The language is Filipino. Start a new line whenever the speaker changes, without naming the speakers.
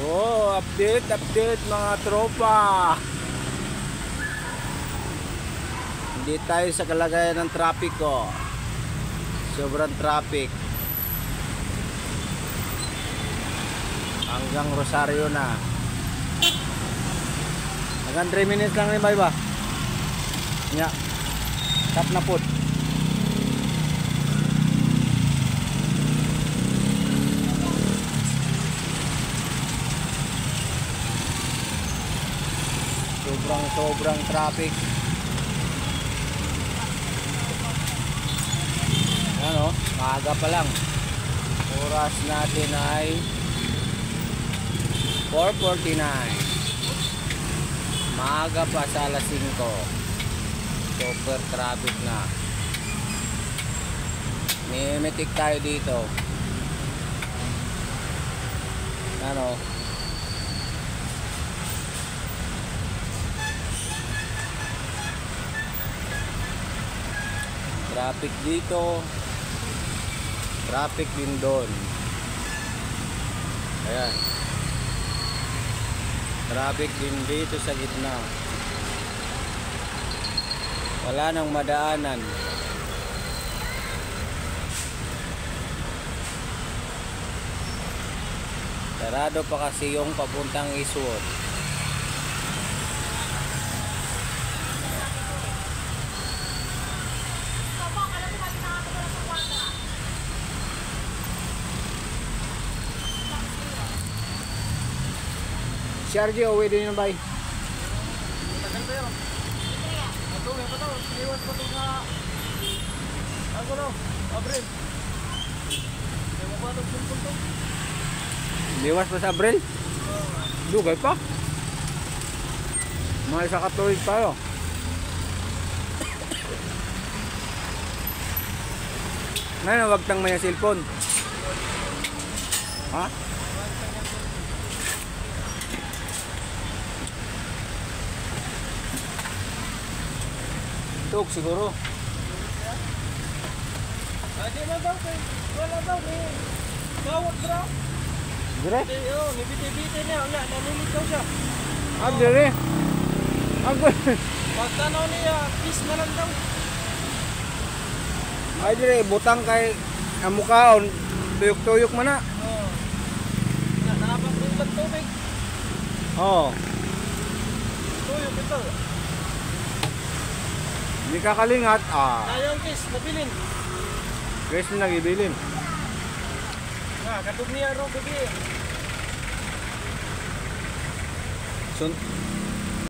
Oh, update mga tropa. Hindi tayo sa kalagayan ng traffic ko. Sobrang traffic. Hanggang Rosario na. Hanggang 3 minutes lang rin ba? Nya. Tap na po. Sobrang traffic. Ano, maaga pa lang. Oras natin ay 4:49. Maaga pa sa alas 5. Super traffic na. Mimitik tayo dito. Ano? Traffic dito. Traffic din doon. Ayan. Traffic din dito sa gitna. Wala nang madaanan. Sarado pa kasi yung papuntang Eastwood. Si RJ, uwi din yung bay.
Tagal ba yun? Ito, iwas pa ito sa... Ako no, Abril. May mapatog sumpul to.
Liwas pa sa Abril? Dugay pa. Mga isa katuwid tayo. Ngayon, wag tang may cellphone. Ha? Tuk siguro.
Di na daw kay wala daw ni gawat bro.
Dire?
Oh, ni biti-biti niya, wala nanilikaw siya.
Dire. Ako.
Pagtanaw niya, kiss na lang daw.
Ay dire butang kay ang mukhaon, tuyok-tuyok man na.
Oh. Nakapag rin lang tubig.
Oh.
Tuyok ito.
Hindi kakalingat.
Ayaw kiss, nabilin.
Guys na nagibilin.
Katog niya ro bibi.